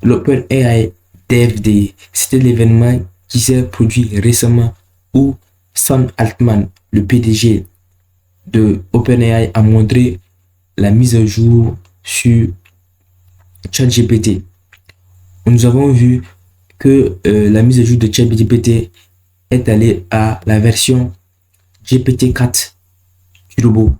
l'OpenAI Dev Day. C'était l'événement qui s'est produit récemment où Sam Altman, le PDG de OpenAI, a montré la mise à jour sur ChatGPT. Nous avons vu que la mise à jour de ChatGPT est allée à la version GPT-4 Turbo.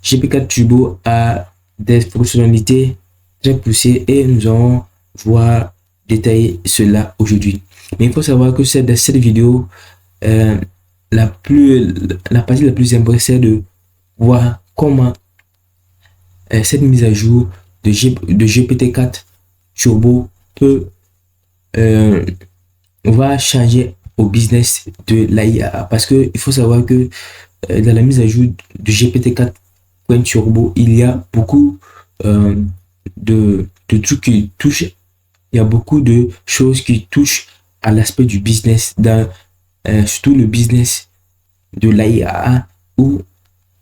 GPT-4 Turbo a des fonctionnalités très poussées et nous allons voir détailler cela aujourd'hui. Mais il faut savoir que dans cette vidéo, la partie la plus importante, c'est de voir comment cette mise à jour de GPT-4 Turbo va changer au business de l'IA. Parce qu'il faut savoir que dans la mise à jour de GPT-4 Turbo, il y a beaucoup de trucs qui touchent, il y a beaucoup de choses qui touchent à l'aspect du business, surtout le business de l'IA, où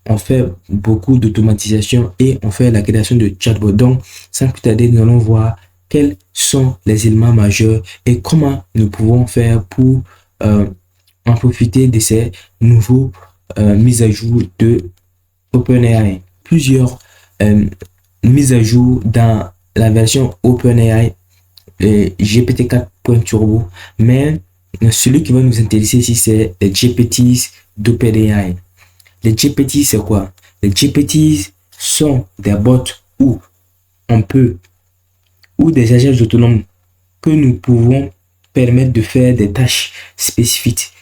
on fait beaucoup d'automatisation et on fait la création de chatbots. Donc, sans plus tarder, nous allons voir quels sont les éléments majeurs et comment nous pouvons faire pour en profiter de ces nouveaux mises à jour de OpenAI. Plusieurs mises à jour dans la version OpenAI GPT-4 Turbo, mais celui qui va nous intéresser ici, c'est les GPTs d'OpenAI. Les GPT, c'est quoi? Les GPT sont des bots où on peut, ou des agents autonomes que nous pouvons permettre de faire des tâches spécifiques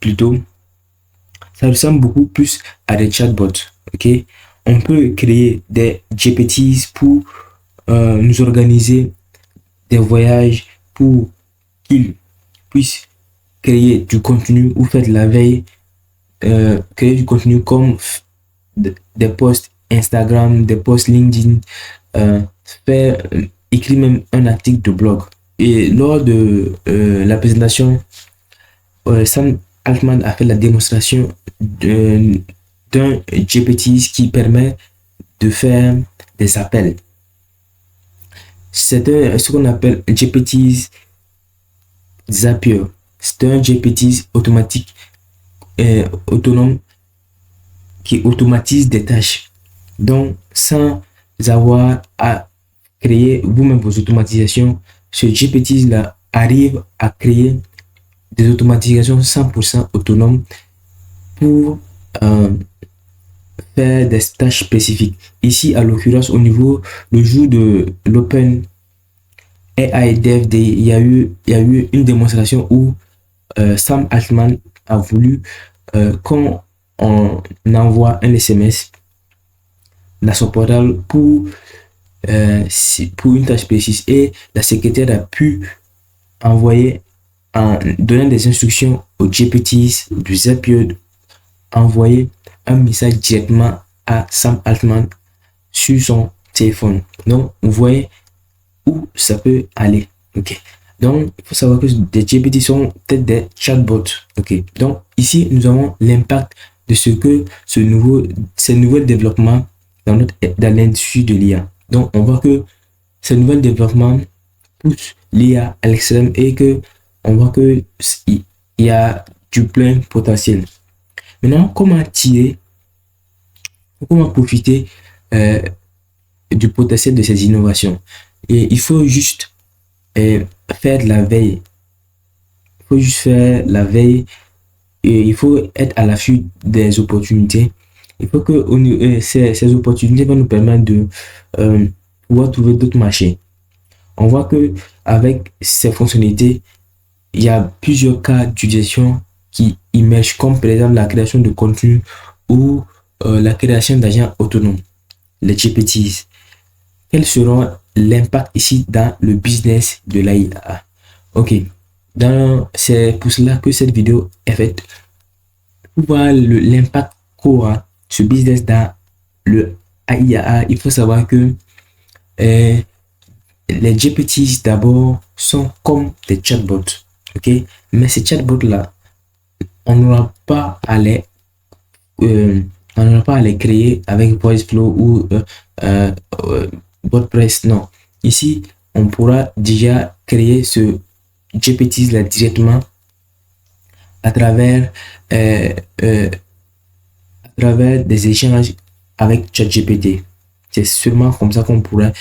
plutôt. Ça ressemble beaucoup plus à des chatbots. Ok, on peut créer des GPTs pour nous organiser des voyages, pour qu'ils puissent créer du contenu ou faire de la veille, créer du contenu comme des posts Instagram, des posts LinkedIn, écrire même un article de blog. Et lors de la présentation, Sam Altman a fait la démonstration d'un GPT qui permet de faire des appels. C'est ce qu'on appelle GPT Zapier. C'est un GPT automatique autonome qui automatise des tâches. Donc, sans avoir à créer vous-même vos automatisations, ce GPT-là arrive à créer des automatisations 100% autonomes pour faire des tâches spécifiques. Ici, à l'occurrence, au niveau du jour de l'Open AI Dev Day, il y a eu une démonstration où Sam Altman a voulu qu'on envoie un SMS dans son portable pour une tâche précise, et la secrétaire a pu envoyer, en donnant des instructions aux GPTs du Zapier, envoyer un message directement à Sam Altman sur son téléphone. Donc, vous voyez où ça peut aller. Ok. Donc, il faut savoir que des GPT sont peut-être des chatbots. Ok. Donc, ici, nous avons l'impact de ce que ces nouveaux développements dans l'industrie de l'IA. Donc, on voit que ces nouveaux développements poussent l'IA à l'extrême et que on voit que il y a du plein potentiel. Maintenant, comment profiter du potentiel de ces innovations? Et il faut juste faire de la veille. Il faut juste faire la veille et il faut être à l'affût des opportunités. Il faut que ces opportunités vont nous permettre de pouvoir trouver d'autres marchés. On voit que avec ces fonctionnalités, il y a plusieurs cas d'utilisation qui émergent, comme par exemple la création de contenu ou la création d'agents autonomes, les GPTs. Quels seront l'impact ici dans le business de l'IA? Ok, c'est pour cela que cette vidéo est faite, pour voir l'impact qu'aura ce business dans le IA. Il faut savoir que les GPTs d'abord sont comme des chatbots. Ok, mais ces chatbots là, on n'aura pas à les créer avec VoiceFlow ou WordPress. Non, ici on pourra déjà créer ce GPTs là directement à travers, euh, euh, à travers des échanges avec ChatGPT. C'est sûrement comme ça qu'on pourrait.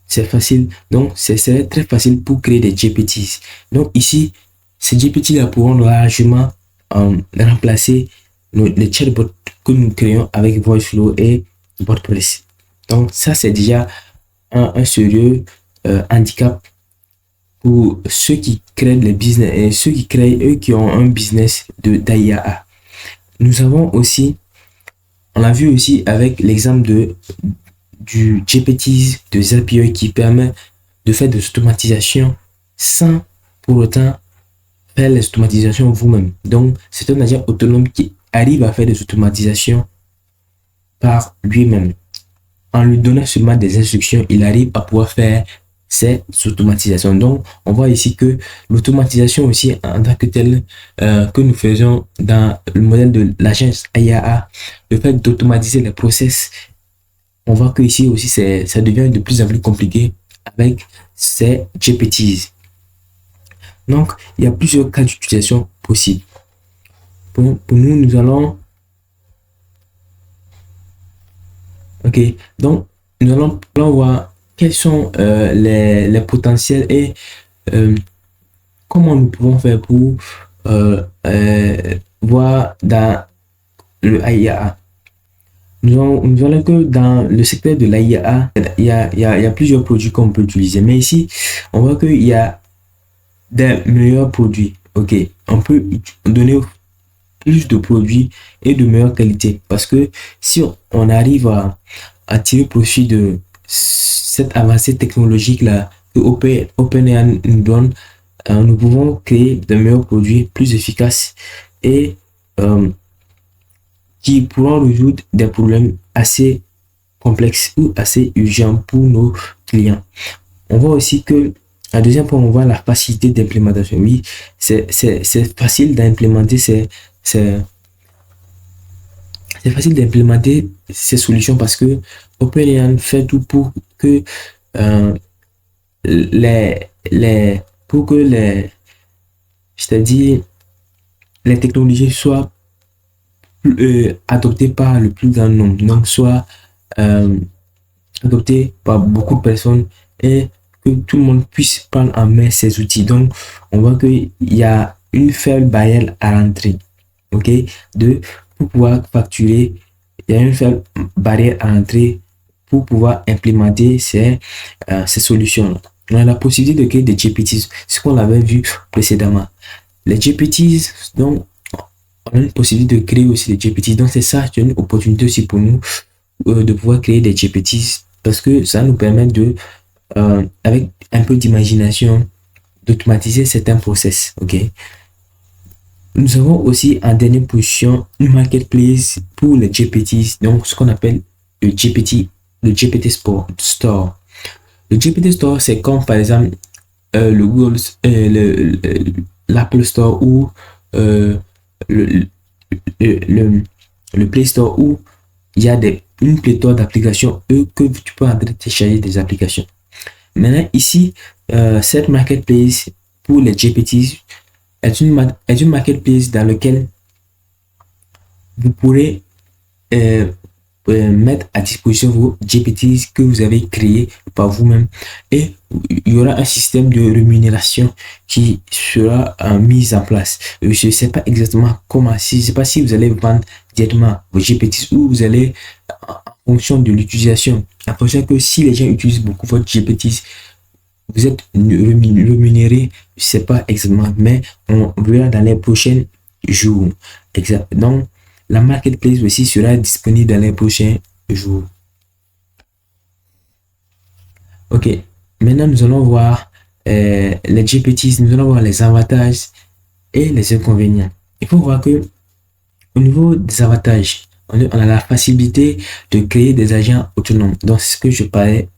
C'est facile. Donc, c'est très facile pour créer des GPTs. Donc, ici, ces GPT-là pourront largement remplacer les chatbots que nous créons avec VoiceFlow et WordPress. Donc, ça, c'est déjà un sérieux handicap pour ceux qui créent les business et ceux qui créent, eux qui ont un business d'IA. Nous avons aussi, on l'a vu aussi avec l'exemple du GPT de Zapier qui permet de faire des automatisations sans pour autant faire les automatisations vous-même. Donc, c'est un agent autonome qui arrive à faire des automatisations par lui-même. En lui donnant seulement des instructions, il arrive à pouvoir faire ces automatisations. Donc, on voit ici que l'automatisation aussi en tant que telle que nous faisons dans le modèle de l'agence IAA, le fait d'automatiser les process, on voit que ici aussi ça devient de plus en plus compliqué avec ces GPTs. Donc, il y a plusieurs cas d'utilisation possibles. Pour nous, nous allons... Ok, donc nous allons voir quels sont les potentiels et comment nous pouvons faire pour voir dans le AIA. Nous allons que dans le secteur de l'AIA, il y a plusieurs produits qu'on peut utiliser. Mais ici, on voit qu'il y a des meilleurs produits. Ok, on peut donner plus de produits et de meilleure qualité. Parce que si on arrive à tirer profit de cette avancée technologique là que OpenAI nous donne, nous pouvons créer de meilleurs produits plus efficaces et qui pourront résoudre des problèmes assez complexes ou assez urgents pour nos clients. On voit aussi que la deuxième point, on voit la facilité d'implémentation. Oui, c'est facile d'implémenter c'est facile d'implémenter ces solutions parce que OpenAI fait tout pour que c'est-à-dire les technologies soient adoptées par le plus grand nombre, donc soit adoptées par beaucoup de personnes et que tout le monde puisse prendre en main ces outils. Donc, on voit qu'il y a une faible barrière à l'entrée. Ok, pour pouvoir facturer, il y a une faible barrière à l'entrée pour pouvoir implémenter ces solutions. On a la possibilité de créer des GPTs, ce qu'on avait vu précédemment. Les GPTs, donc, on a une possibilité de créer aussi des GPTs. Donc, c'est ça, c'est une opportunité aussi pour nous de pouvoir créer des GPTs parce que ça nous permet de, avec un peu d'imagination, d'automatiser certains process. Ok. Nous avons aussi en dernière position une marketplace pour les GPTs, donc ce qu'on appelle le GPT Store. Le GPT Store, c'est comme par exemple le Google, l'Apple Store ou le, le Play Store où il y a une pléthore d'applications que tu peux en télécharger des applications. Maintenant, ici, cette marketplace pour les GPTs est une marketplace dans laquelle vous pourrez mettre à disposition vos GPTs que vous avez créés par vous-même et il y aura un système de rémunération qui sera mis en place. Je ne sais pas exactement comment, je ne sais pas si vous allez vendre directement vos GPTs ou vous allez en fonction de l'utilisation. En fonction que si les gens utilisent beaucoup votre GPTs, vous êtes rémunéré, je ne sais pas exactement, mais on verra dans les prochains jours. Donc, la marketplace aussi sera disponible dans les prochains jours. Ok, maintenant nous allons voir les GPTs, nous allons voir les avantages et les inconvénients. Il faut voir que au niveau des avantages, on a la facilité de créer des agents autonomes. Donc, c'est ce que je parlais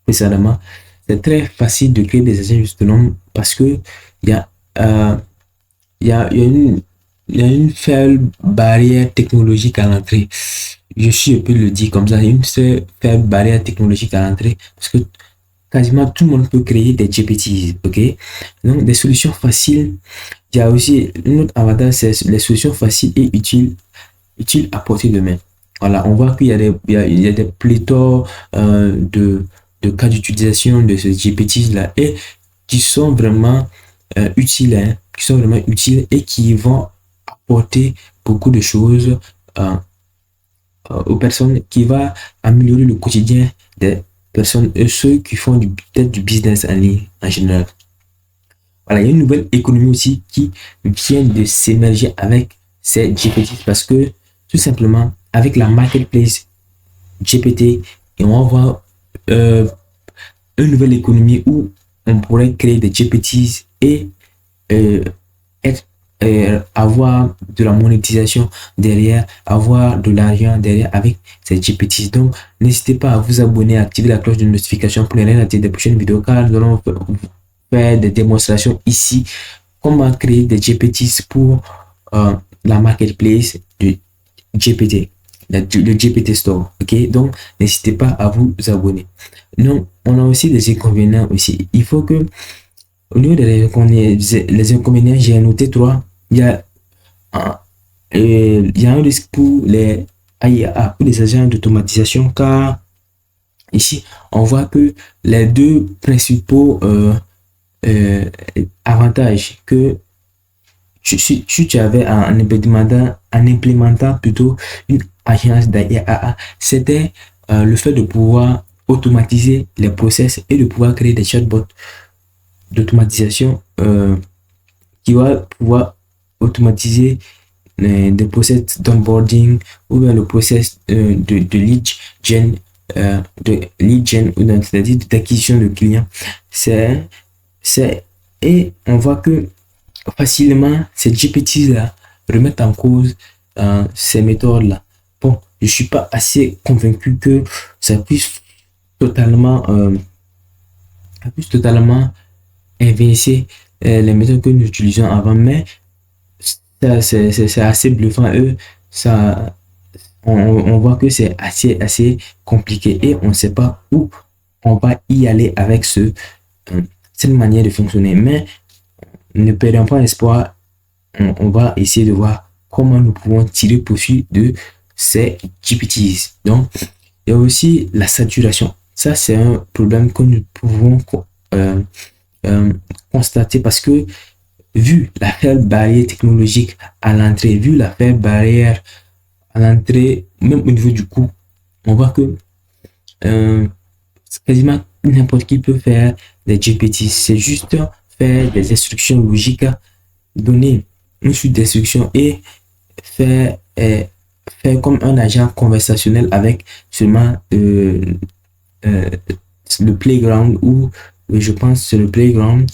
précédemment. C'est très facile de créer des agents autonomes parce que il y a une faible barrière technologique à l'entrée. Je peux le dire comme ça, il y a une faible barrière technologique à l'entrée parce que quasiment tout le monde peut créer des GPTs, ok? Donc, des solutions faciles. Il y a aussi une autre avantage, c'est les solutions faciles et utiles à portée de main. Voilà, on voit qu'il y a des pléthores de cas d'utilisation de ces GPTs-là et qui sont vraiment utiles, hein, qui sont vraiment utiles et qui vont apporter beaucoup de choses aux personnes, qui va améliorer le quotidien des personnes et ceux qui font peut-être du business en ligne en général. Voilà, il y a une nouvelle économie aussi qui vient de s'émerger avec ces GPT parce que tout simplement avec la marketplace GPT, et on va voir une nouvelle économie où on pourrait créer des GPTs et être avoir de la monétisation derrière, avoir de l'argent derrière avec ces GPTs. Donc, n'hésitez pas à vous abonner, à activer la cloche de notification pour ne rien rater des prochaines vidéos car nous allons faire des démonstrations ici, comment créer des GPTs pour la marketplace de GPT, le GPT Store. Ok, donc n'hésitez pas à vous abonner. Donc, on a aussi des inconvénients aussi. Il faut que au niveau des inconvénients, j'ai noté trois. Il y a un risque pour les AIA, pour les agents d'automatisation, car ici, on voit que les deux principaux avantages que si tu avais en implémentant plutôt une agence d'AIA, c'était le fait de pouvoir automatiser les process et de pouvoir créer des chatbots d'automatisation qui va pouvoir automatiser des process d'onboarding ou bien le process de lead gen, c'est-à-dire d'acquisition de clients. Et on voit que facilement ces GPT là remettent en cause ces méthodes là. Bon, je suis pas assez convaincu que ça puisse totalement inverser les méthodes que nous utilisions avant, mais c'est assez bluffant. On voit que c'est assez compliqué et on ne sait pas où on va y aller avec cette manière de fonctionner. Mais ne perdons pas espoir, on va essayer de voir comment nous pouvons tirer profit de ces GPTs. Donc, il y a aussi la saturation. Ça, c'est un problème que nous pouvons constater parce que vu la faible barrière technologique à l'entrée, vu la faible barrière à l'entrée, même au niveau du coût, on voit que quasiment n'importe qui peut faire des GPT. C'est juste faire des instructions logiques, donner une suite d'instructions et faire comme un agent conversationnel avec seulement le playground, ou je pense c'est le playground,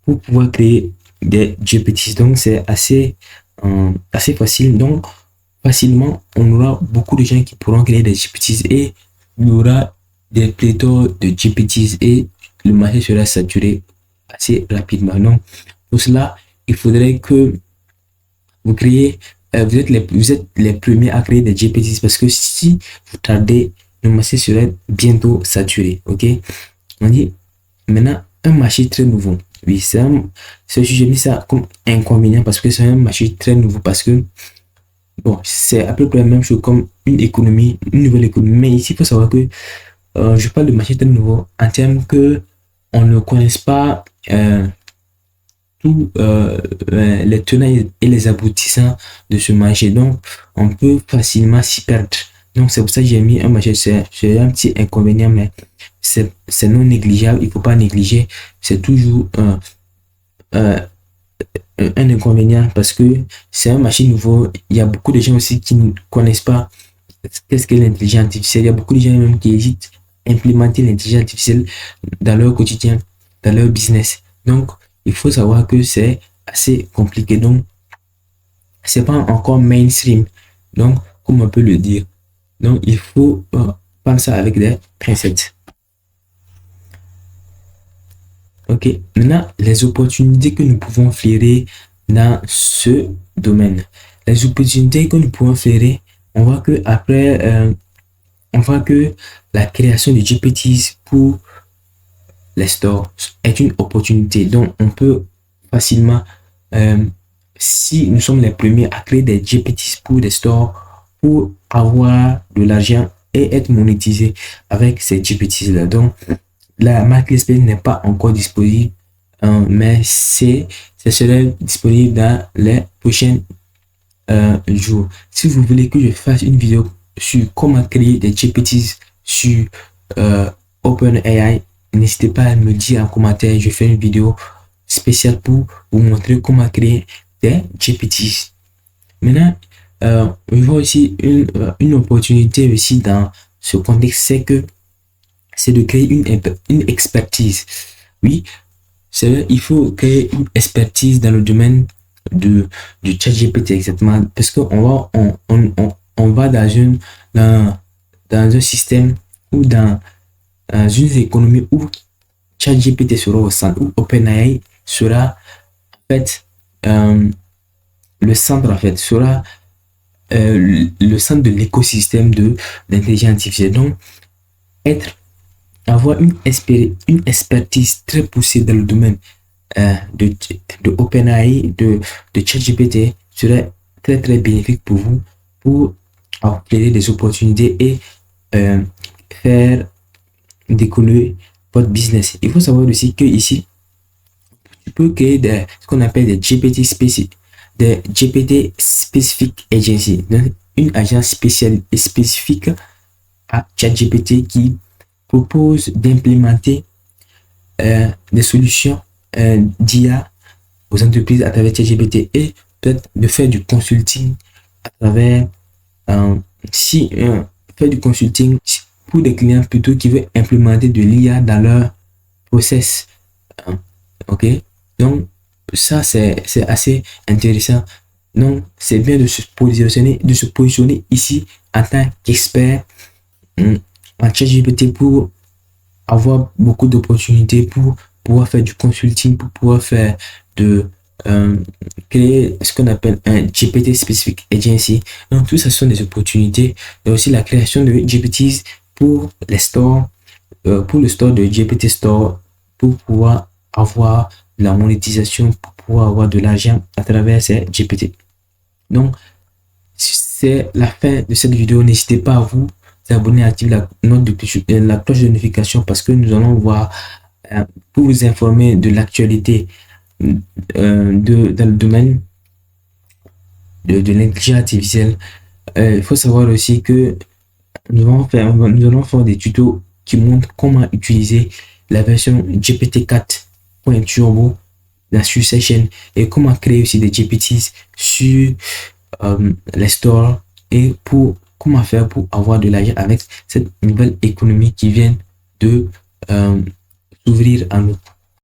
pour pouvoir créer des GPTs. Donc c'est assez facile. Donc facilement on aura beaucoup de gens qui pourront créer des GPTs et il y aura des pléthores de GPTs et le marché sera saturé assez rapidement. Donc pour cela il faudrait que vous créez vous êtes les premiers à créer des GPTs parce que si vous tardez, le marché serait bientôt saturé. Ok, on dit maintenant un marché très nouveau. Oui, j'ai mis ça comme inconvénient parce que c'est un marché très nouveau, parce que bon, c'est à peu près la même chose comme une économie, une nouvelle économie. Mais ici, il faut savoir que je parle de marché très nouveau en termes que on ne connaisse pas tous les tenants et les aboutissants de ce marché. Donc, on peut facilement s'y perdre. Donc, c'est pour ça que j'ai mis un marché. C'est un petit inconvénient, mais c'est non négligeable. Il ne faut pas négliger. C'est toujours un inconvénient parce que c'est un marché nouveau. Il y a beaucoup de gens aussi qui ne connaissent pas qu'est-ce que l'intelligence artificielle. Il y a beaucoup de gens même qui hésitent à implémenter l'intelligence artificielle dans leur quotidien, dans leur business. Donc, il faut savoir que c'est assez compliqué. Donc, c'est pas encore mainstream. Donc, comme on peut le dire. Donc, il faut prendre ça avec des pincettes. Ok, maintenant, les opportunités que nous pouvons flairer dans ce domaine. Les opportunités que nous pouvons flairer, on voit que après, on voit que la création de GPTs pour les stores est une opportunité. Donc, on peut facilement, si nous sommes les premiers à créer des GPTs pour des stores, pour avoir de l'argent et être monétisé avec ces GPTs-là. Donc, la marketplace n'est pas encore disponible, mais ça sera disponible dans les prochains jours. Si vous voulez que je fasse une vidéo sur comment créer des GPTs sur OpenAI, n'hésitez pas à me dire en commentaire. Je fais une vidéo spéciale pour vous montrer comment créer des GPTs. Maintenant, on voit aussi une opportunité aussi dans ce contexte, c'est de créer une expertise. Oui, il faut créer une expertise dans le domaine du ChatGPT exactement, parce qu'on va dans un système ou dans une économie où ChatGPT sera au centre, où OpenAI sera en fait le centre, en fait sera le centre de l'écosystème de l'intelligence artificielle. Donc, avoir une expertise très poussée dans le domaine de OpenAI, de ChatGPT serait très très bénéfique pour vous, pour obtenir des opportunités et faire décoller votre business. Il faut savoir aussi que ici, tu peux créer ce qu'on appelle des GPT spécifiques, agency, donc une agence spécifique à ChatGPT qui propose d'implémenter des solutions d'IA aux entreprises à travers ChatGPT et peut-être de faire du consulting à travers faire du consulting pour des clients plutôt qui veulent implémenter de l'IA dans leur process. Ok, donc ça c'est assez intéressant. Donc c'est bien de se positionner ici en tant qu'expert en ChatGPT pour avoir beaucoup d'opportunités, pour pouvoir faire du consulting, pour pouvoir faire créer ce qu'on appelle un GPT Specific Agency. Donc tout ça sont des opportunités. Et aussi la création de GPTs pour les stores, pour le store de GPT Store, pour pouvoir avoir la monétisation, pour pouvoir avoir de l'argent à travers ces GPT. Donc c'est la fin de cette vidéo. N'hésitez pas à vous abonner, activer la cloche de notification, parce que nous allons voir pour vous informer de l'actualité dans le domaine de l'intelligence artificielle. Il faut savoir aussi que nous allons faire des tutos qui montrent comment utiliser la version GPT-4.turbo sur cette chaîne et comment créer aussi des GPTs sur les stores et comment faire pour avoir de l'argent avec cette nouvelle économie qui vient de s'ouvrir à nous.